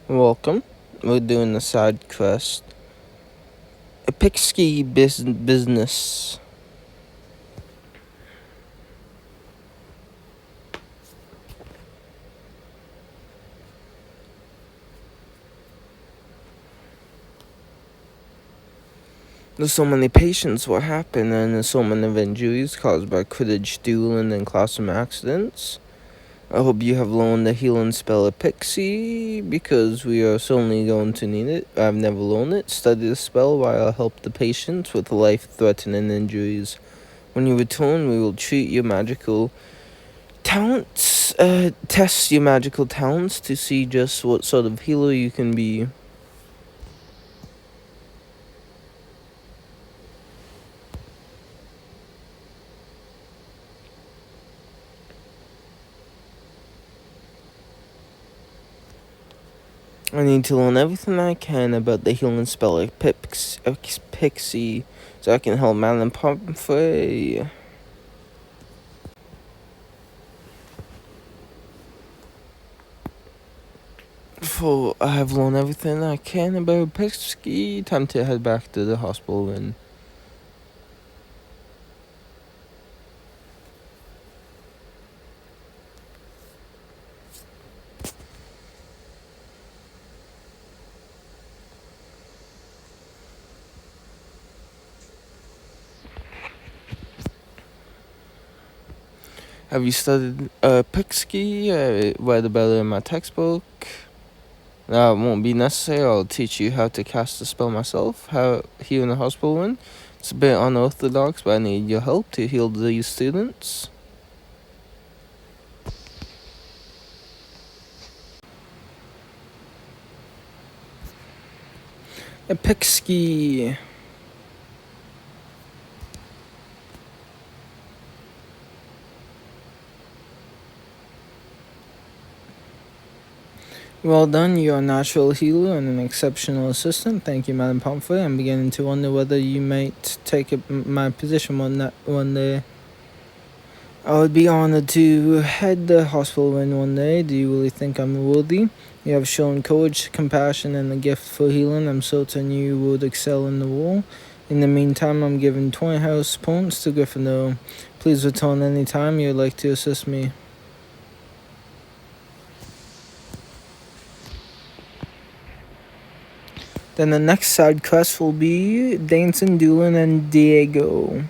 Welcome. We're doing a side quest. A pixie business. There's so many patients. What happened? And there's so many injuries caused by Quidditch dueling and classroom accidents. I hope you have learned the healing spell of Pixie, because we are certainly going to need it. I've never learned it. Study the spell while I help the patients with life-threatening injuries. When you return, we will treat your magical talents. Test your magical talents to see just what sort of healer you can be. I need to learn everything I can about the healing spell of Pixie, so I can help Madame Pomfrey. For I have learned everything I can about Pixie, time to head back to the hospital and... Have you studied Pixie? I read about it in my textbook. Now it won't be necessary. I'll teach you how to cast the spell myself. How here in the hospital room. It's a bit unorthodox, but I need your help to heal these students. A Pixie. Well done, you're a natural healer and an exceptional assistant. Thank you, Madam Pomfrey. I'm beginning to wonder whether you might take my position one day. I would be honored to head the hospital in one day. Do you really think I'm worthy? You have shown courage, compassion, and a gift for healing. I'm certain you would excel in the role. In the meantime, I'm giving 20 house points to Gryffindor. Please return any time you'd like to assist me. Then the next side quest will be Dancing, Doolin, and Diego.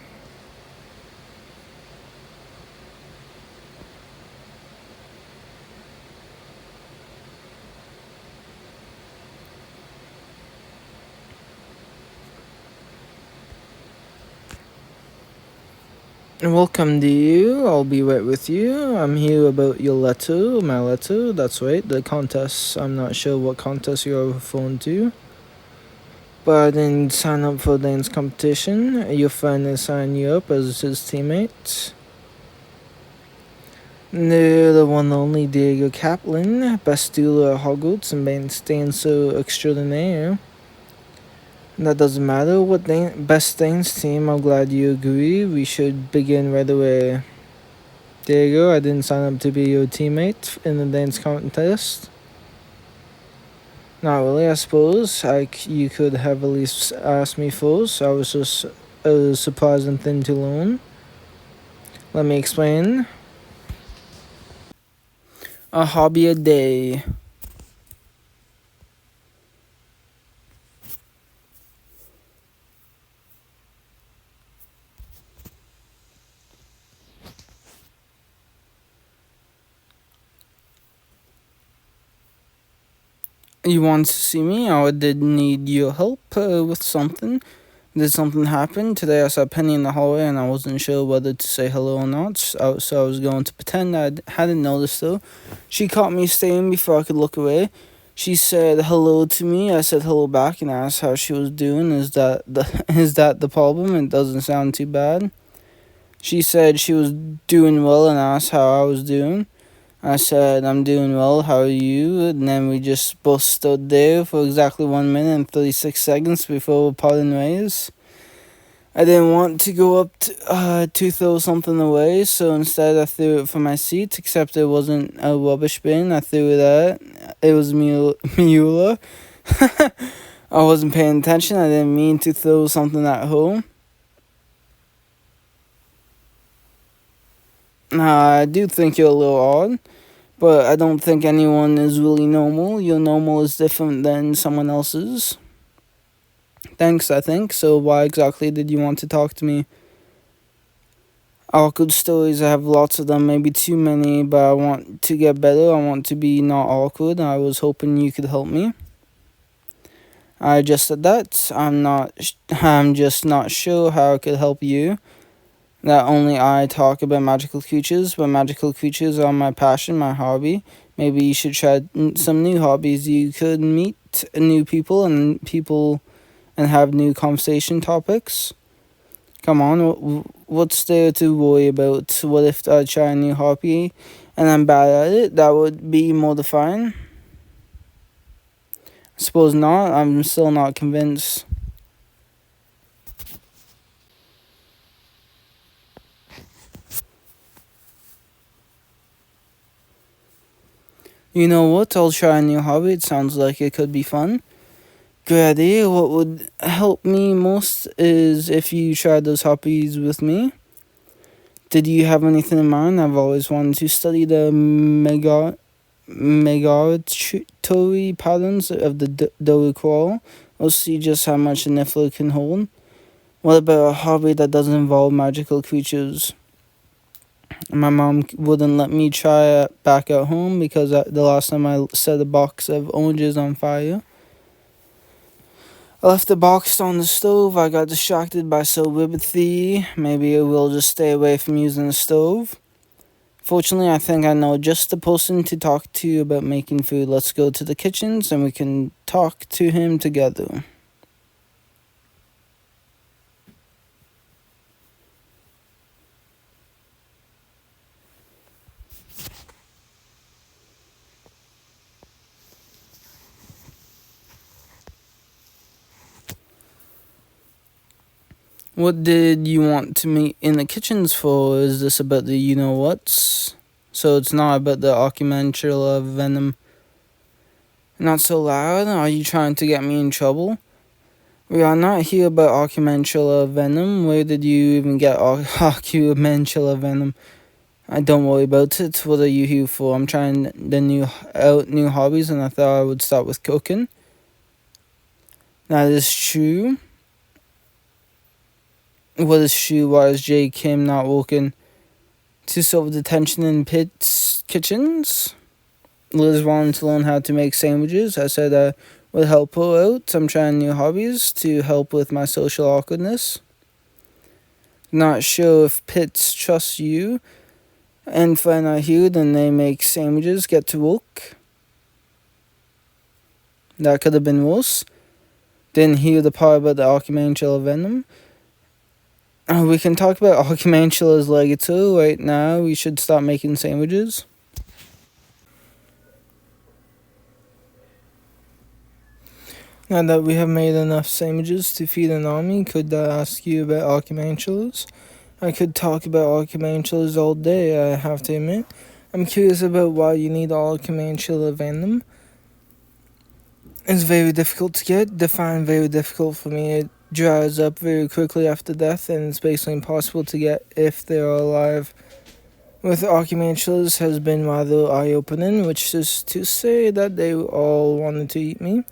Welcome to you. I'll be right with you. I'm here about your letter, my letter. That's right, the contest. I'm not sure what contest you're referring to, but I didn't sign up for the dance competition. Your friend has signed you up as his teammate. No, the one and only Diego Kaplan, best dueler at Hogwarts and best dancer extraordinaire. That doesn't matter. What best dance team? I'm glad you agree. We should begin right away. Diego, I didn't sign up to be your teammate in the dance contest. Not really, I suppose. You could have at least asked me first. I was just a surprising thing to learn. Let me explain. A hobby a day. You want to see me? I did need your help with something. Did something happen? Today I saw Penny in the hallway and I wasn't sure whether to say hello or not, so I was going to pretend I hadn't noticed her. She caught me staring before I could look away. She said hello to me. I said hello back and asked how she was doing. Is that the problem? It doesn't sound too bad. She said she was doing well and asked how I was doing. I said, I'm doing well, how are you? And then we just both stood there for exactly 1 minute and 36 seconds before we parted ways. I didn't want to go up to throw something away, so instead I threw it from my seat, except it wasn't a rubbish bin. I threw it at It was Mueller. I wasn't paying attention. I didn't mean to throw something at home. I do think you're a little odd, but I don't think anyone is really normal. Your normal is different than someone else's. Thanks, I think. So why exactly did you want to talk to me? Awkward stories, I have lots of them, maybe too many, but I want to get better. I want to be not awkward. I was hoping you could help me. I just said that. I'm just not sure how I could help you. That only I talk about magical creatures, but magical creatures are my passion, my hobby. Maybe you should try some new hobbies. You could meet new people and have new conversation topics. Come on, what's there to worry about? What if I try a new hobby and I'm bad at it? That would be mortifying. I suppose not. I'm still not convinced. You know what? I'll try a new hobby. It sounds like it could be fun. Good idea. What would help me most is if you tried those hobbies with me. Did you have anything in mind? I've always wanted to study the migratory patterns of the doughy coral. We'll see just how much a niffler can hold. What about a hobby that doesn't involve magical creatures? My mom wouldn't let me try it back at home because the last time I set a box of oranges on fire. I left the box on the stove. I got distracted by celebrity. Maybe we'll just stay away from using the stove. Fortunately, I think I know just the person to talk to about making food. Let's go to the kitchens and we can talk to him together. What did you want to meet in the kitchens for? Is this about the you know what's? So it's not about the Occamantula venom. Not so loud. Are you trying to get me in trouble? We are not here about Occamantula venom. Where did you even get Occamantula venom? I don't worry about it. What are you here for? I'm trying the new hobbies, and I thought I would start with cooking. That is true. What is true? Why is J. Kim not working to solve the tension in Pitt's kitchens? Liz wanted to learn how to make sandwiches. I said I would help her out. I'm trying new hobbies to help with my social awkwardness. Not sure if Pitts trusts you. And if I'm not here, then they make sandwiches. Get to work. That could have been worse. Didn't hear the part about the Occamantula venom. We can talk about Occamantula's legato right now. We should stop making sandwiches. Now that we have made enough sandwiches to feed an army, could I ask you about Occamantula's? I could talk about Occamantula's all day, I have to admit. I'm curious about why you need Occamantula venom. It's very difficult to get, defined very difficult for me. It dries up very quickly after death, and it's basically impossible to get if they are alive. With Occamantula's has been rather eye-opening, which is to say that they all wanted to eat me.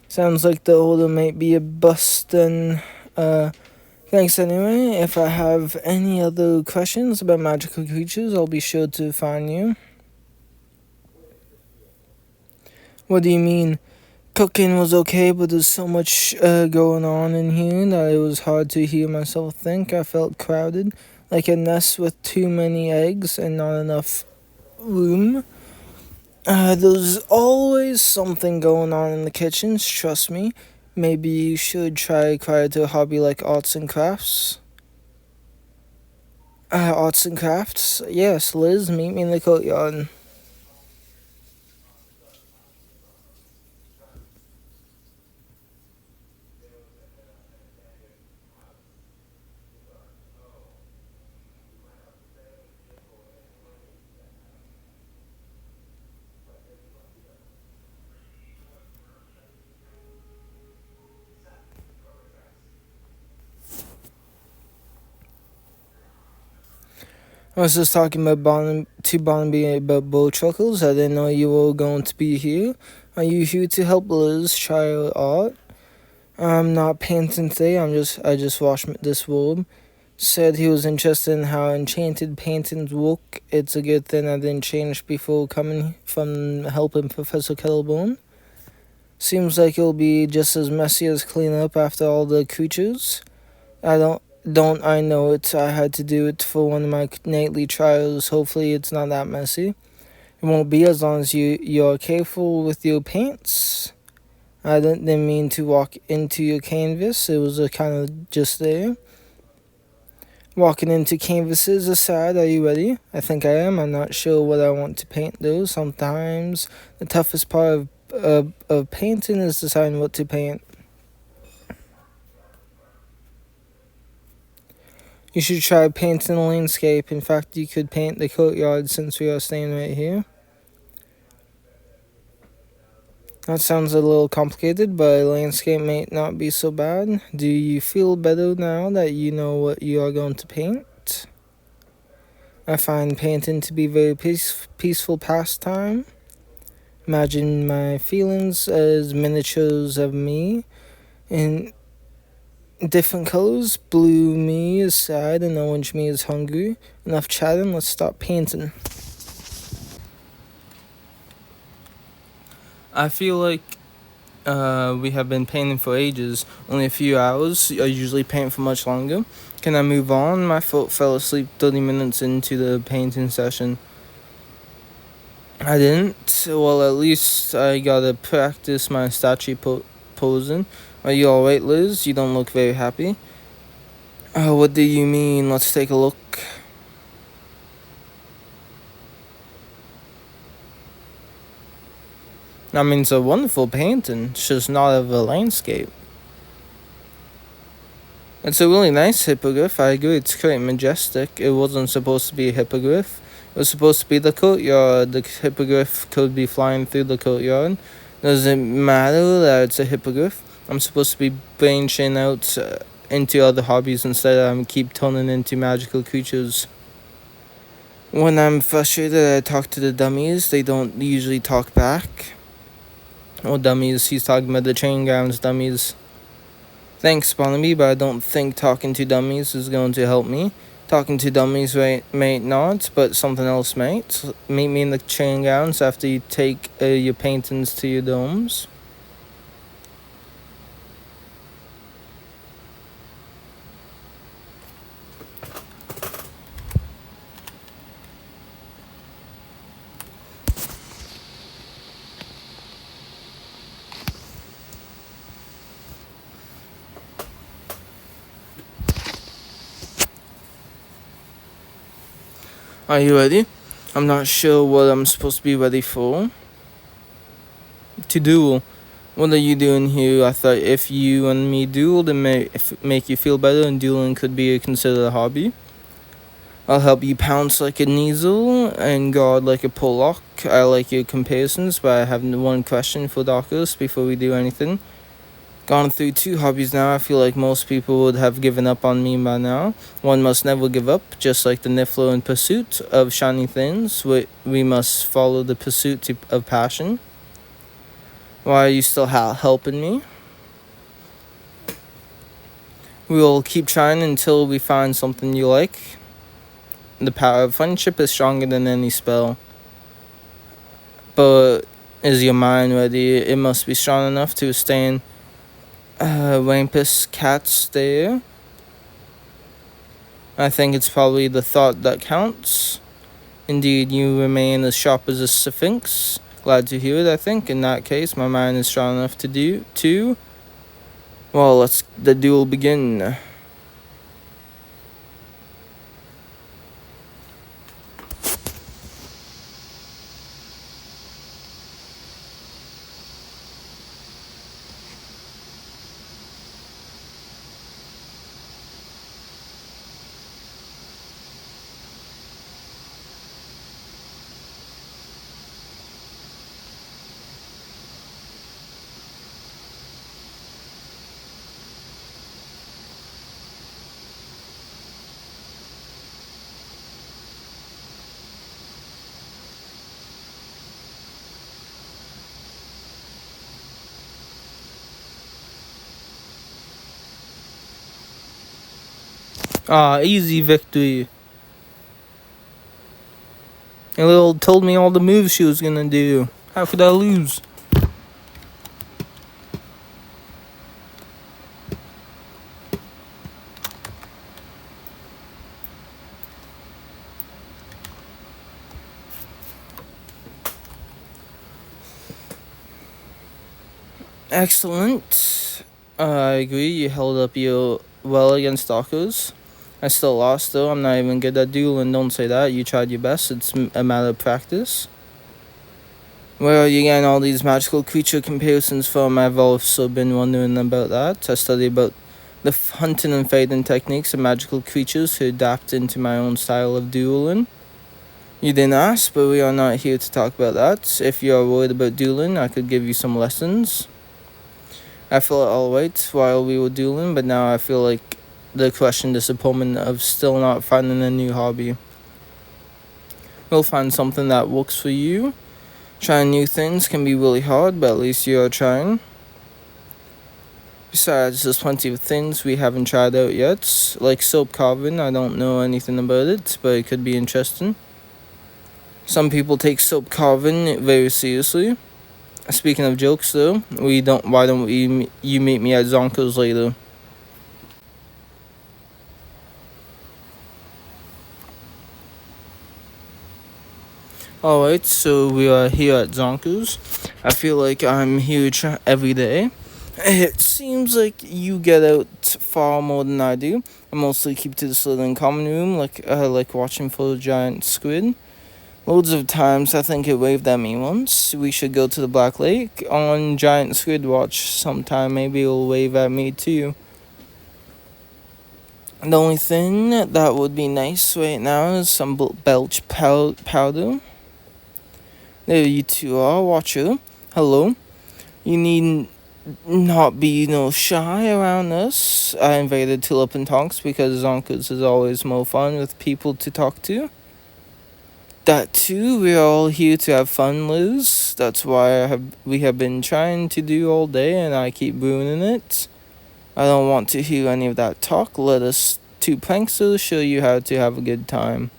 Sounds like the order might be a bust, and thanks anyway. If I have any other questions about magical creatures, I'll be sure to find you. What do you mean? Cooking was okay, but there's so much going on in here that it was hard to hear myself think. I felt crowded, like a nest with too many eggs and not enough room. There's always something going on in the kitchens, trust me. Maybe you should try acquire to a hobby like arts and crafts. Arts and crafts? Yes, Liz, meet me in the courtyard. I was just talking about Barnaby about bow chuckles. I didn't know you were going to be here. Are you here to help Liz try her art? I'm not painting today. I just washed this robe. Said he was interested in how enchanted paintings work. It's a good thing I didn't change before coming from helping Professor Kettlebone. Seems like it'll be just as messy as cleaning up after all the creatures. Don't I know it? I had to do it for one of my nightly trials. Hopefully it's not that messy. It won't be as long as you're careful with your paints. I didn't mean to walk into your canvas. It was a kind of just there. Walking into canvases aside, are you ready? I think I am. I'm not sure what I want to paint though. Sometimes the toughest part of painting is deciding what to paint. You should try painting a landscape. In fact, you could paint the courtyard since we are staying right here. That sounds a little complicated, but a landscape may not be so bad. Do you feel better now that you know what you are going to paint? I find painting to be a very peaceful pastime. Imagine my feelings as miniatures of me in different colors. Blue me is sad and orange me is hungry. Enough chatting, let's start painting. I feel like we have been painting for ages, only a few hours. I usually paint for much longer. Can I move on? My foot fell asleep 30 minutes into the painting session. I didn't. Well, at least I gotta practice my statue posing. Are you alright, Liz? You don't look very happy. What do you mean? Let's take a look. I mean, it's a wonderful painting. It's just not of a landscape. It's a really nice hippogriff. I agree, it's quite majestic. It wasn't supposed to be a hippogriff. It was supposed to be the courtyard. The hippogriff could be flying through the courtyard. Does it matter that it's a hippogriff? I'm supposed to be branching out into other hobbies instead. I keep turning into magical creatures. When I'm frustrated, I talk to the dummies. They don't usually talk back. Oh, dummies. He's talking about the train grounds dummies. Thanks, Barnaby, but I don't think talking to dummies is going to help me. Talking to dummies may not, but something else might. Meet me in the training grounds after you take your paintings to your domes. Are you ready? I'm not sure what I'm supposed to be ready for. To duel. What are you doing here? I thought if you and me dueled, it may make you feel better, and dueling could be considered a hobby. I'll help you pounce like a Neasel and guard like a Pollock. I like your comparisons, but I have one question for Docus before we do anything. Gone through 2 hobbies now. I feel like most people would have given up on me by now. One must never give up, just like the Niffler in pursuit of shiny things. We must follow the pursuit of passion. Why are you still helping me? We will keep trying until we find something you like. The power of friendship is stronger than any spell. But is your mind ready? It must be strong enough to withstand Wampus Cat's stare. I think it's probably the thought that counts. Indeed, you remain as sharp as a sphinx. Glad to hear it, I think. In that case, my mind is strong enough to. Well, let's the duel begin. Easy victory. And Lil told me all the moves she was gonna do. How could I lose? Excellent. I agree, you held up you well against Darkos. I still lost though, I'm not even good at dueling, don't say that. You tried your best, it's a matter of practice. Where are you getting all these magical creature comparisons from? I've also been wondering about that. I studied about the hunting and fighting techniques of magical creatures to adapt into my own style of dueling. You didn't ask, but we are not here to talk about that. If you are worried about dueling, I could give you some lessons. I felt alright while we were dueling, but now I feel like the crushing disappointment of still not finding a new hobby. We'll find something that works for you. Trying new things can be really hard, but at least you are trying. Besides, there's plenty of things we haven't tried out yet, like soap carving. I don't know anything about it, but it could be interesting. Some people take soap carving very seriously. Speaking of jokes, though, why don't you meet me at Zonko's later? Alright, so we are here at Zonko's. I feel like I'm here every day. It seems like you get out far more than I do. I mostly keep to the slithering common room, like watching for a giant squid. Loads of times I think it waved at me once. We should go to the Black Lake on Giant Squid Watch sometime. Maybe it'll wave at me too. The only thing that would be nice right now is some belch powder. There you two are, watcher. Hello. You need not be shy around us. I invited Tulip and Tonks because Zonkus is always more fun with people to talk to. That too, we're all here to have fun, Liz. That's why we have been trying to do all day, and I keep ruining it. I don't want to hear any of that talk. Let us two pranksters show you how to have a good time.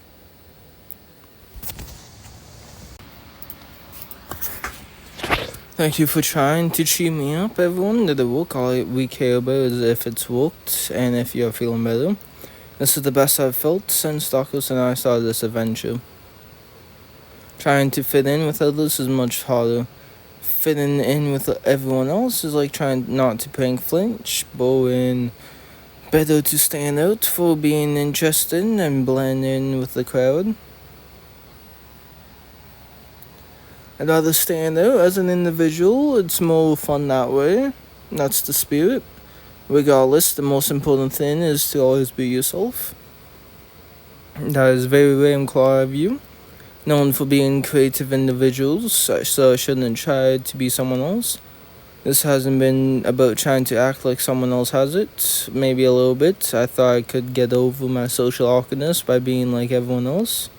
Thank you for trying to cheer me up, everyone. Did it work? All we care about is if it's worked and if you're feeling better. This is the best I've felt since Darkos and I started this adventure. Trying to fit in with others is much harder. Fitting in with everyone else is like trying not to prank flinch. Boring. Better to stand out for being interesting and blend in with the crowd. I'd rather stand out as an individual. It's more fun that way. That's the spirit. Regardless, the most important thing is to always be yourself. That is very Ravenclaw of you. Known for being creative individuals, so I shouldn't try to be someone else. This hasn't been about trying to act like someone else has it. Maybe a little bit. I thought I could get over my social awkwardness by being like everyone else.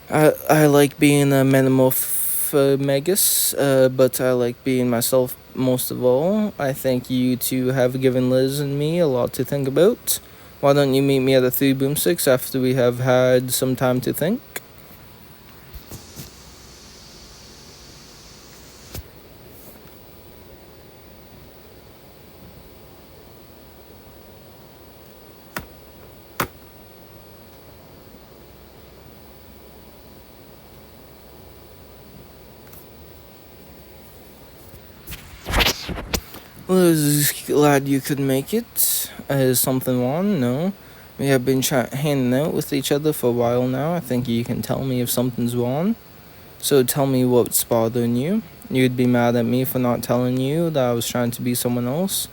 I like being a metamorphomagus, but I like being myself most of all. I think you two have given Liz and me a lot to think about. Why don't you meet me at the Three Boomsticks after we have had some time to think? Was glad you could make it. Is something wrong? No. We have been hanging out with each other for a while now. I think you can tell me if something's wrong. So tell me what's bothering you. You'd be mad at me for not telling you that I was trying to be someone else.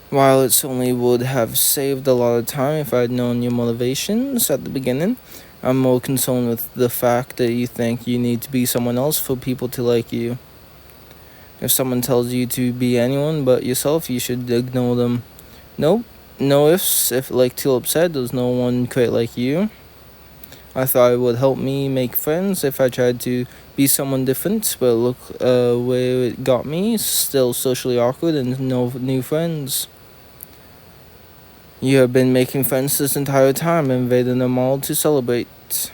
While it certainly would have saved a lot of time if I'd known your motivations at the beginning, I'm more concerned with the fact that you think you need to be someone else for people to like you. If someone tells you to be anyone but yourself, you should ignore them. Nope, no ifs. If, like Tulip said, there's no one quite like you. I thought it would help me make friends if I tried to be someone different, but look where it got me. Still socially awkward and no new friends. You have been making friends this entire time, inviting them all to celebrate.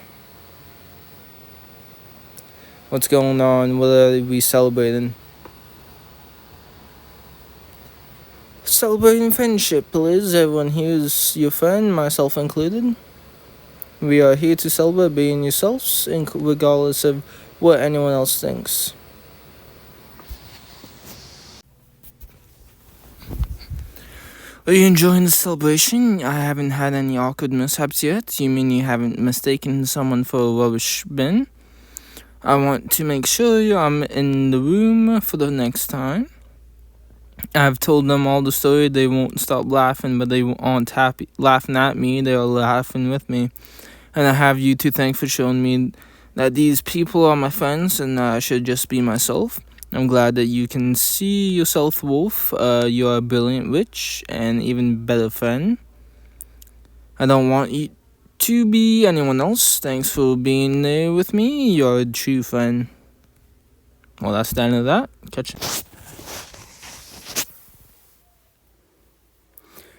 What's going on? What are we celebrating? Celebrating friendship, Liz. Everyone here is your friend, myself included. We are here to celebrate being yourselves, regardless of what anyone else thinks. Are you enjoying the celebration? I haven't had any awkward mishaps yet. You mean you haven't mistaken someone for a rubbish bin? I want to make sure I'm in the room for the next time. I've told them all the story. They won't stop laughing, but they aren't happy laughing at me. They are laughing with me. And I have you to thank for showing me that these people are my friends and I should just be myself. I'm glad that you can see yourself, Wolf. You're a brilliant, rich, and even better friend. I don't want you to be anyone else. Thanks for being there with me. You're a true friend. Well, that's the end of that. Catch you.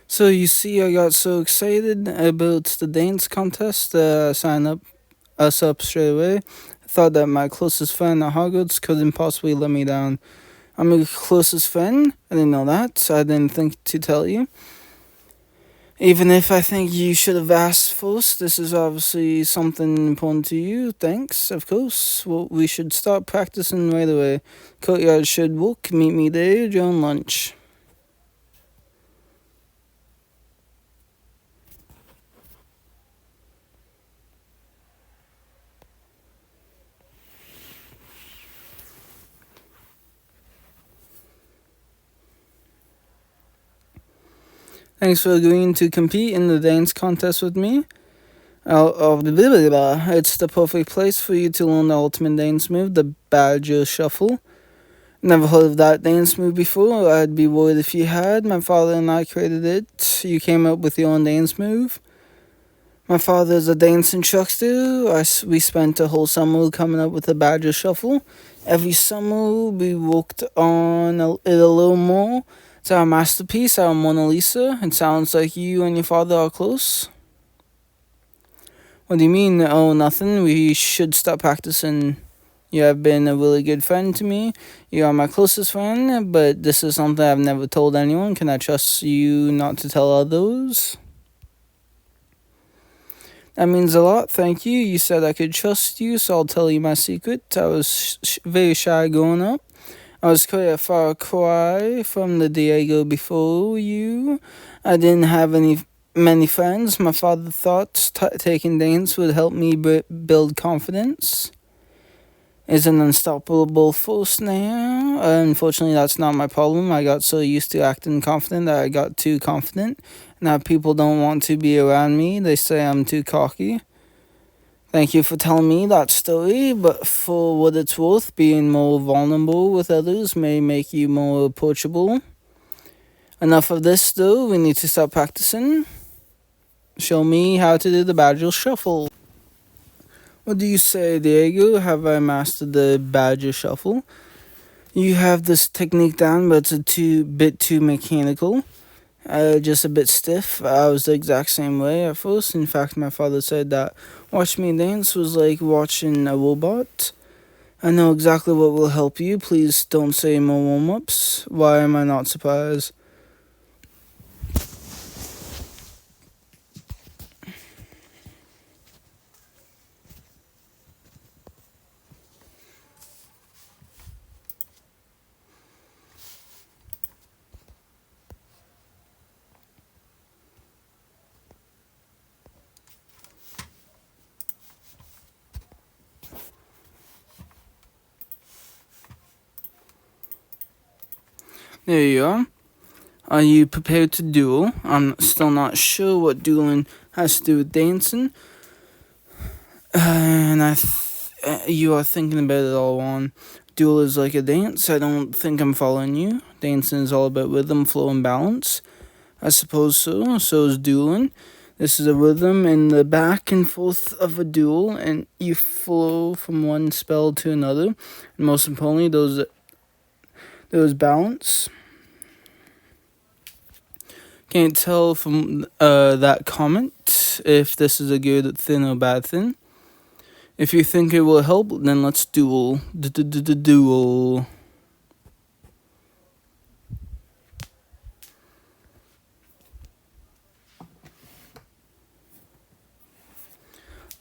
So you see, I got so excited about the dance contest that I signed us up straight away. I thought that my closest friend at Hogwarts couldn't possibly let me down. I'm your closest friend. I didn't know that, so I didn't think to tell you. Even if I think you should have asked first, this is obviously something important to you. Thanks, of course. Well, we should start practicing right away. Courtyard should work. Meet me there during lunch. Thanks for agreeing to compete in the dance contest with me. It's the perfect place for you to learn the ultimate dance move, the Badger Shuffle. Never heard of that dance move before. I'd be worried if you had. My father and I created it. You came up with your own dance move. My father's a dance instructor. We spent a whole summer coming up with the Badger Shuffle. Every summer we worked on it a little more. It's our masterpiece, our Mona Lisa. It sounds like you and your father are close. What do you mean? Oh, nothing. We should stop practicing. You have been a really good friend to me. You are my closest friend, but this is something I've never told anyone. Can I trust you not to tell others? That means a lot, thank you. You said I could trust you, so I'll tell you my secret. I was very shy growing up. I was quite a far cry from the Diego before you. I didn't have many friends. My father thought taking dance would help me build confidence. Is an unstoppable force now. Unfortunately, that's not my problem. I got so used to acting confident that I got too confident. Now people don't want to be around me. They say I'm too cocky. Thank you for telling me that story, but for what it's worth, being more vulnerable with others may make you more approachable. Enough of this, though. We need to start practicing. Show me how to do the Badger Shuffle. What do you say, Diego? Have I mastered the Badger Shuffle? You have this technique down, but it's a bit too mechanical. Just a bit stiff. I was the exact same way at first. In fact, my father said that watching me dance was like watching a robot. I know exactly what will help you. Please don't say more warm-ups. Why am I not surprised? There you are. Are you prepared to duel? I'm still not sure what dueling has to do with dancing. And you are thinking about it all wrong. Duel is like a dance. I don't think I'm following you. Dancing is all about rhythm, flow, and balance. I suppose so. So is dueling. This is a rhythm in the back and forth of a duel, and you flow from one spell to another. And most importantly, those balance. Can't tell from that comment if this is a good thing or bad thing. If you think it will help, then let's duel. Duel.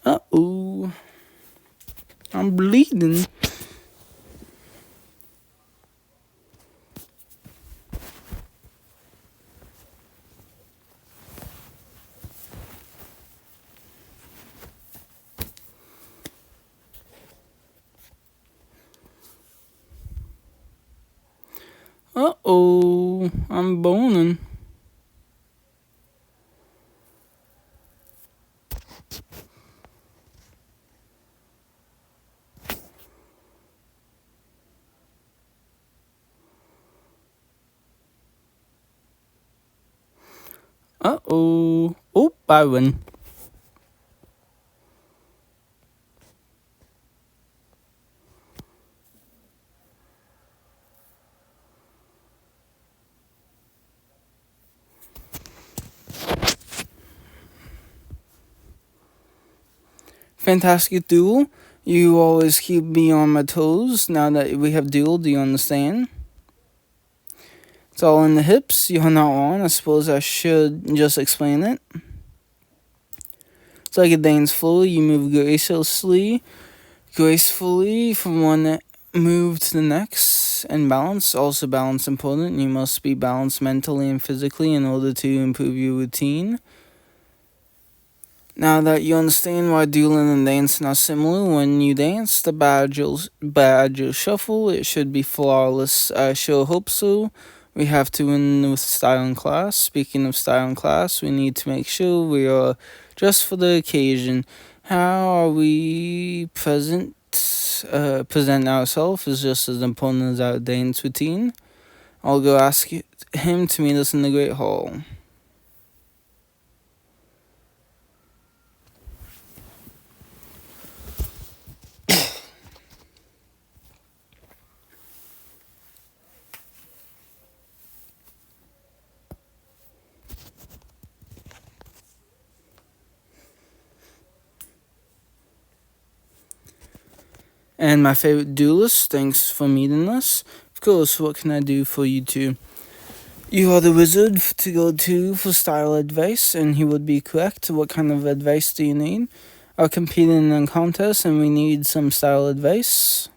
Uh-oh. I'm bleeding. Uh-oh. I'm boning. Uh-oh. Oh, I win. Fantastic duel. You always keep me on my toes. Now that we have duel, do you understand? It's all in the hips. You're not on. I suppose I should just explain it. It's like a dance flow. You move gracefully from one move to the next. And balance. Also balance important. You must be balanced mentally and physically in order to improve your routine. Now that you understand why dueling and dancing are similar, when you dance the badge shuffle, it should be flawless. I sure hope so. We have to win with style in class. Speaking of style in class, we need to make sure we are dressed for the occasion. How are we present ourselves is just as important as our dance routine. I'll go ask him to meet us in the Great Hall. And my favorite duelist, thanks for meeting us. Of course, what can I do for you two? You are the wizard to go to for style advice, and he would be correct. What kind of advice do you need? I'm competing in a contest, and we need some style advice.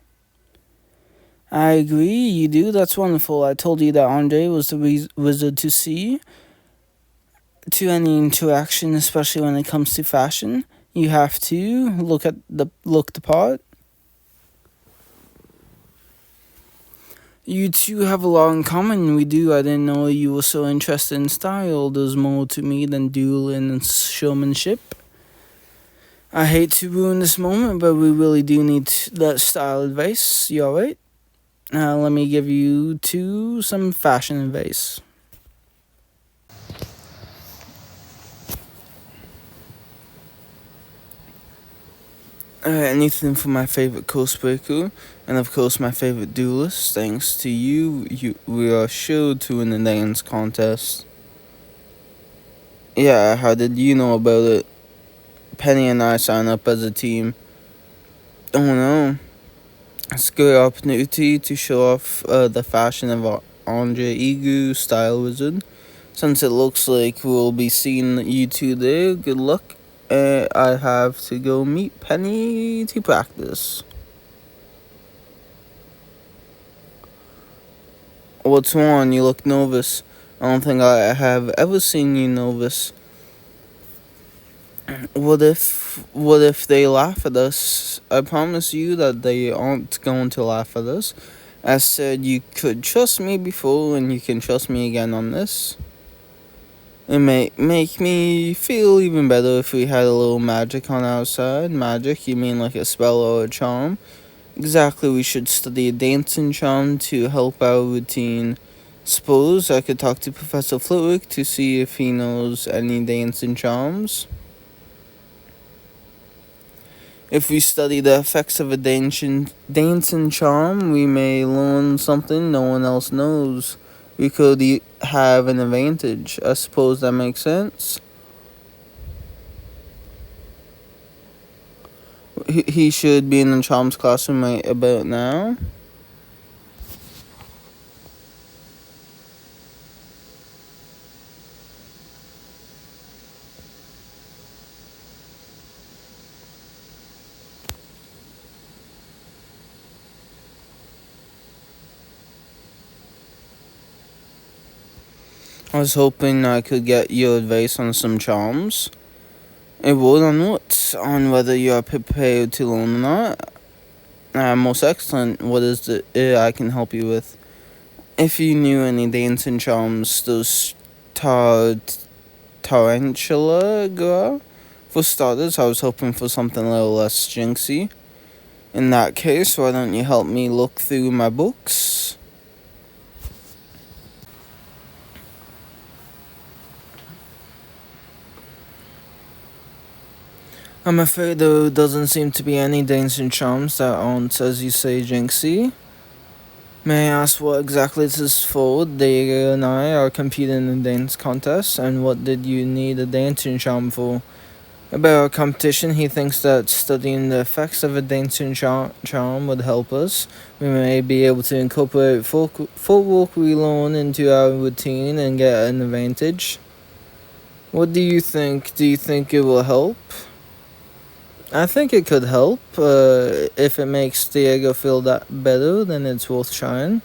I agree, you do. That's wonderful. I told you that Andre was the wizard to see. To any interaction, especially when it comes to fashion, you have to look the part. You two have a lot in common. We do. I didn't know you were so interested in style. There's more to me than dueling and showmanship. I hate to ruin this moment, but we really do need that style advice. You alright? Let me give you two some fashion advice. Anything for my favorite coast breaker, and of course my favorite duelist. Thanks to you, we are sure to win the dance contest. Yeah, how did you know about it? Penny and I signed up as a team. Oh no. It's a great opportunity to show off the fashion of Andre Igu Style Wizard. Since it looks like we'll be seeing you two there, good luck. I have to go meet Penny to practice. What's wrong? You look nervous. I don't think I have ever seen you nervous. What if they laugh at us? I promise you that they aren't going to laugh at us. I said you could trust me before and you can trust me again on this. It may make me feel even better if we had a little magic on our side. Magic, you mean like a spell or a charm? Exactly, we should study a dancing charm to help our routine. Suppose I could talk to Professor Flitwick to see if he knows any dancing charms. If we study the effects of a dancing charm, we may learn something no one else knows. we could have an advantage. I suppose that makes sense. He should be in the charms classroom right about now. I was hoping I could get your advice on some charms. It would on what? On whether you are prepared to learn or not. Most excellent. What is it I can help you with? If you knew any dancing charms, those tarantula girl. For starters, I was hoping for something a little less jinxy. In that case, why don't you help me look through my books? I'm afraid there doesn't seem to be any dancing charms that aren't, as you say, jinxy. May I ask what exactly this is for? Diego and I are competing in a dance contest, and what did you need a dancing charm for? About our competition, he thinks that studying the effects of a dancing charm would help us. We may be able to incorporate footwork we learn into our routine and get an advantage. What do you think? Do you think it will help? I think it could help. If it makes Diego feel that better, then it's worth trying.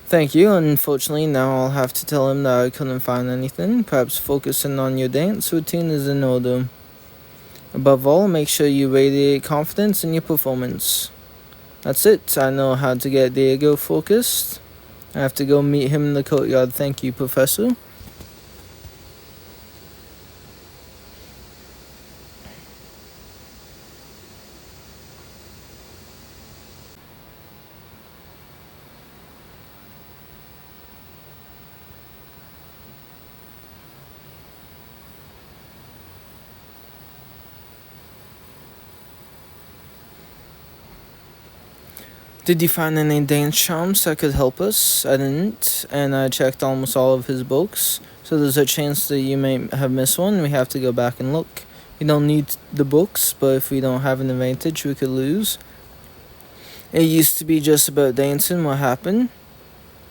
Thank you. Unfortunately, now I'll have to tell him that I couldn't find anything. Perhaps focusing on your dance routine is in order. Above all, make sure you radiate confidence in your performance. That's it. I know how to get Diego focused. I have to go meet him in the courtyard. Thank you, Professor. Did you find any dance charms that could help us? I didn't, and I checked almost all of his books, so there's a chance that you may have missed one. We have to go back and look. We don't need the books, but if we don't have an advantage, we could lose. It used to be just about dancing. What happened?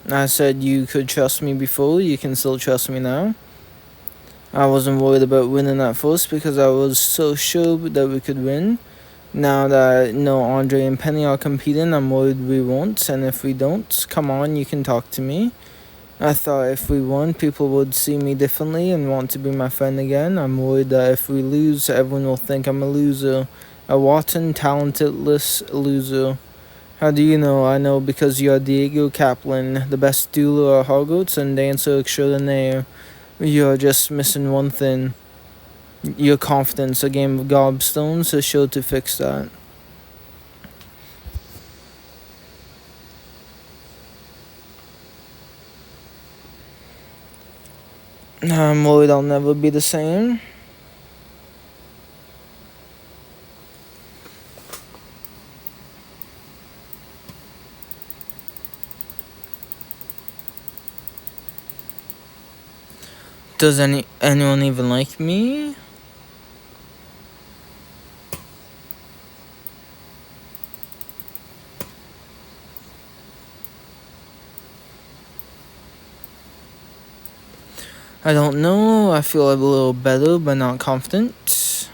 I said you could trust me before, you can still trust me now. I wasn't worried about winning at first because I was so sure that we could win. Now that I know Andre and Penny are competing, I'm worried we won't, and if we don't, come on, you can talk to me. I thought if we won, people would see me differently and want to be my friend again. I'm worried that if we lose, everyone will think I'm a loser. A rotten, talentless loser. How do you know? I know because you're Diego Kaplan, the best dueler at Hogwarts and dancer extraordinaire. You're just missing one thing. Your confidence. A game of gobstones is sure to fix that. I'm worried I'll never be the same. Does anyone even like me? I don't know. I feel a little better, but not confident.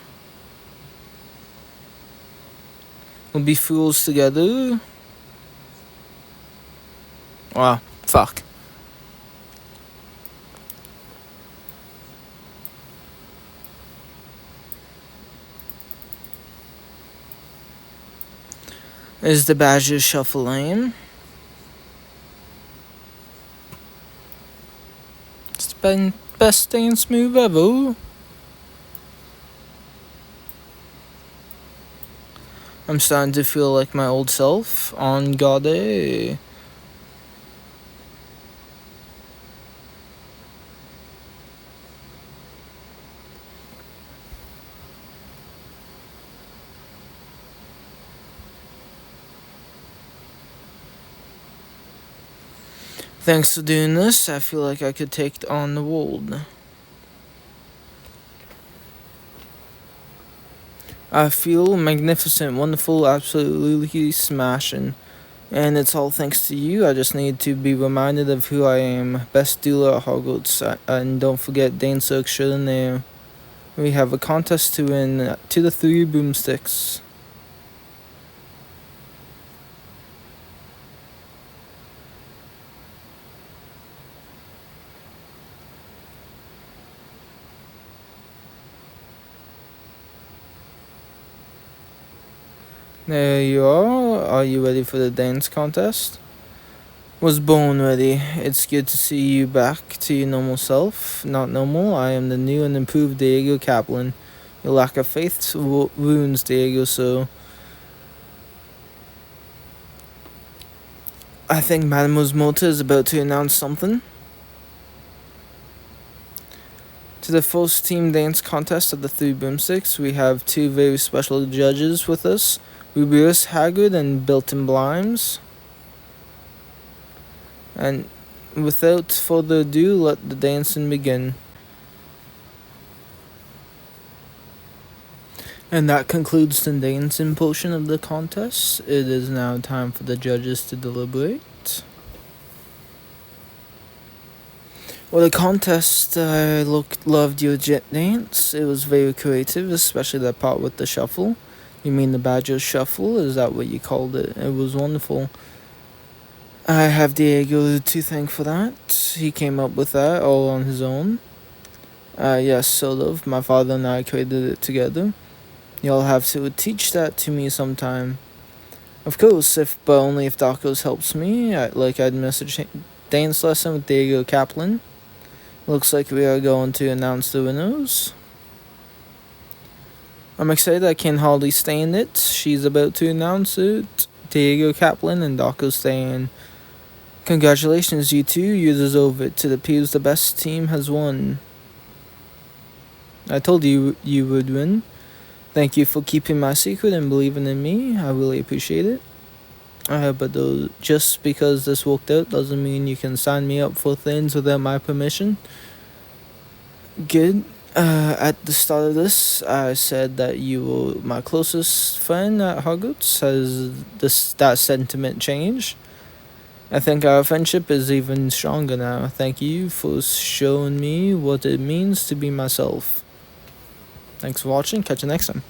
We'll be fools together. Wow, fuck. Is the badger shuffling? It's the best dance move ever. I'm starting to feel like my old self on Gaudet. Thanks for doing this. I feel like I could take on the world. I feel magnificent, wonderful, absolutely smashing. And it's all thanks to you. I just need to be reminded of who I am. Best dealer at Hogwarts. And don't forget Dane's extraordinaire. We have a contest to win 2 to 3 boomsticks. There you are. Are you ready for the dance contest? Was born ready. It's good to see you back to your normal self. Not normal. I am the new and improved Diego Kaplan. Your lack of faith wounds Diego, so I think Madame Mota is about to announce something. To the first team dance contest of the 3 boomsticks, we have 2 very special judges with us, Rubius Haggard and Bilton Blimes. And without further ado, let the dancing begin. And that concludes the dancing portion of the contest. It is now time for the judges to deliberate. Well, the contest, I loved your jet dance. It was very creative, especially that part with the shuffle. You mean the Badger Shuffle? Is that what you called it? It was wonderful. I have Diego to thank for that. He came up with that all on his own. Yes, sort of. My father and I created it together. You'll have to teach that to me sometime. Of course, but only if Darkos helps me. I'd message dance lesson with Diego Kaplan. Looks like we are going to announce the winners. I'm excited. I can hardly stand it. She's about to announce it. Diego Kaplan and Darko Stan. Congratulations, you two. You deserve it. It appears the best team has won. I told you you would win. Thank you for keeping my secret and believing in me. I really appreciate it. But just because this worked out doesn't mean you can sign me up for things without my permission. Good. At the start of this, I said that you were my closest friend at Hogwarts. Has that sentiment changed? I think our friendship is even stronger now. Thank you for showing me what it means to be myself. Thanks for watching. Catch you next time.